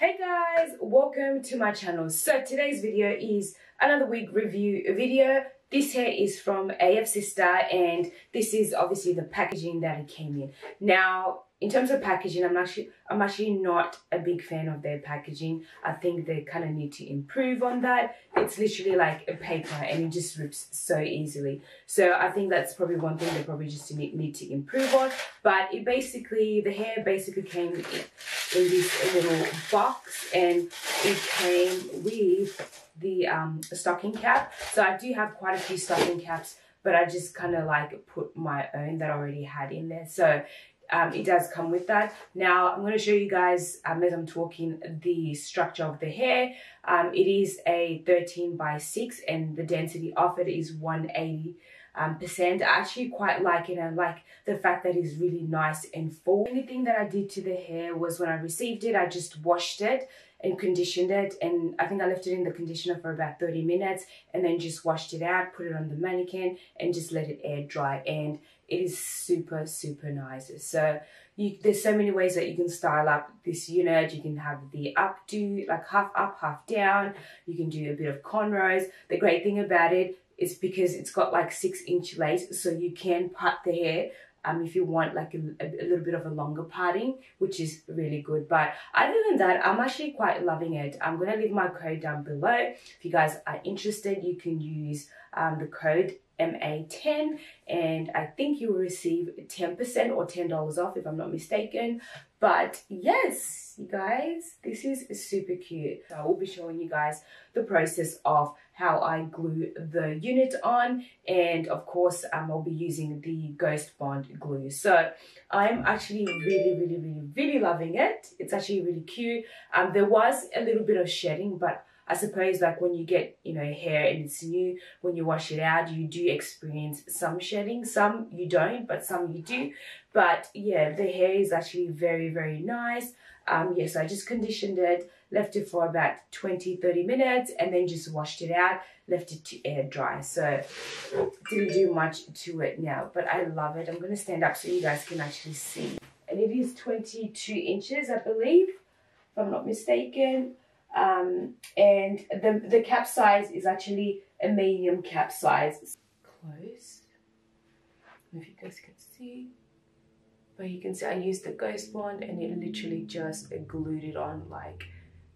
Hey guys, welcome to my channel. So today's video is another wig review video. This hair is from AF Sister and this is obviously the packaging that it came in. Now, in terms of packaging, I'm actually not a big fan of their packaging. I think they kind of need to improve on that. It's literally like a paper and it just rips so easily. So I think that's probably one thing they probably just need to improve on. But the hair basically came in this little box and it came with the stocking cap. So I do have quite a few stocking caps, but I just kind of like put my own that I already had in there. So it does come with that. Now I'm going to show you guys as I'm talking the structure of the hair. It is a 13 by 6 and the density of it is 180%. I actually quite like it. I like the fact that it's really nice and full. The only thing that I did to the hair was when I received it, I just washed it and conditioned it, and I think I left it in the conditioner for about 30 minutes and then just washed it out, put it on the mannequin and just let it air dry, and it is super nice. So there's so many ways that you can style up this unit. You can have the updo, like half up, half down. You can do a bit of cornrows. The great thing about it is because it's got like 6-inch lace, so you can part the hair if you want like a little bit of a longer parting, which is really good. But other than that, I'm actually quite loving it. I'm going to leave my code down below. If you guys are interested, you can use the code MA10 and I think you will receive 10% or $10 off if I'm not mistaken. But yes, you guys, this is super cute. So I will be showing you guys the process of how I glue the unit on, and of course I'll be using the Ghost Bond glue. So I'm actually really loving it. It's actually really cute. There was a little bit of shedding, but I suppose like when you get, hair and it's new, when you wash it out, you do experience some shedding. Some you don't, but some you do. But yeah, the hair is actually very nice. Yes, I just conditioned it, left it for about 20-30 minutes and then just washed it out, left it to air dry. So didn't do much to it now, but I love it. I'm going to stand up so you guys can actually see. And it is 22 inches, I believe, if I'm not mistaken. And the cap size is actually a medium cap size. Close. I don't know if you guys can see. But you can see I used the Ghost Bond and it literally just glued it on like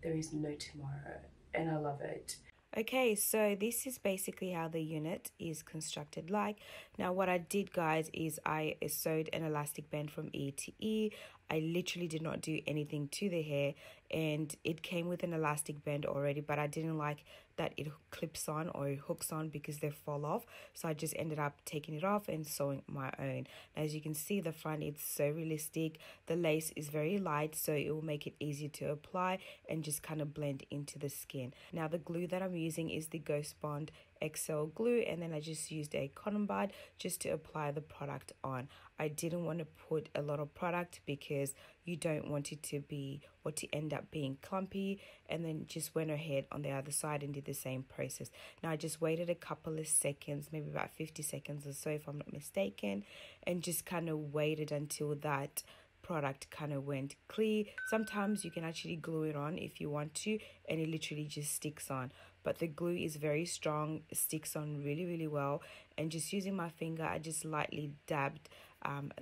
there is no tomorrow, and I love it. Okay, so this is basically how the unit is constructed like. Now what I did, guys, is I sewed an elastic band from ear to ear. I literally did not do anything to the hair, and it came with an elastic band already, but I didn't like that it clips on or it hooks on because they fall off. So I just ended up taking it off and sewing my own. As you can see, the front is so realistic. The lace is very light, so it will make it easy to apply and just kind of blend into the skin. Now the glue that I'm using is the Ghost Bond XL glue, and then I just used a cotton bud just to apply the product on. I didn't want to put a lot of product because you don't want it to be or to end up being clumpy, and then just went ahead on the other side and did the same process. Now I just waited a couple of seconds, maybe about 50 seconds or so if I'm not mistaken, and just kind of waited until that product kind of went clear. Sometimes you can actually glue it on if you want to, and it literally just sticks on, but the glue is very strong, it sticks on really well. And just using my finger, I just lightly dabbed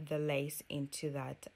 the lace into that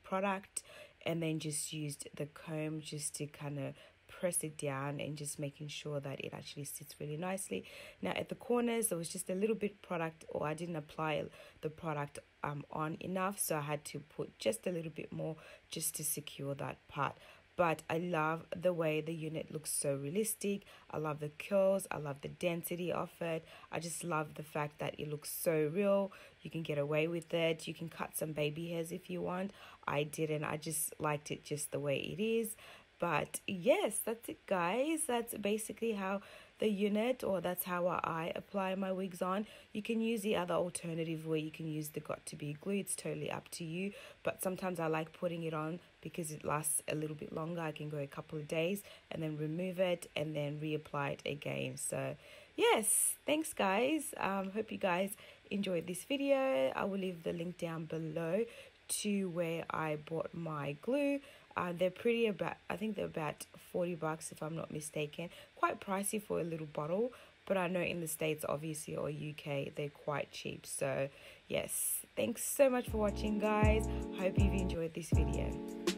product, and then just used the comb just to kind of press it down and just making sure that it actually sits really nicely. Now at the corners there was just a little bit product, or I didn't apply the product on enough, so I had to put just a little bit more just to secure that part. But I love the way the unit looks so realistic. I love the curls, I love the density of it. I just love the fact that it looks so real. You can get away with it. You can cut some baby hairs if you want. I didn't. I just liked it just the way it is. But yes, that's it, guys. That's basically how the unit, or that's how I apply my wigs on. You can use the other alternative where you can use the got to be glue. It's totally up to you, but sometimes I like putting it on because it lasts a little bit longer. I can go a couple of days and then remove it and then reapply it again. So yes, thanks guys. Hope you guys enjoyed this video. I will leave the link down below to where I bought my glue. They're pretty about, I think they're about $40 if I'm not mistaken. Quite pricey for a little bottle, but I know in the States obviously or UK they're quite cheap. So yes, thanks so much for watching guys. Hope you've enjoyed this video.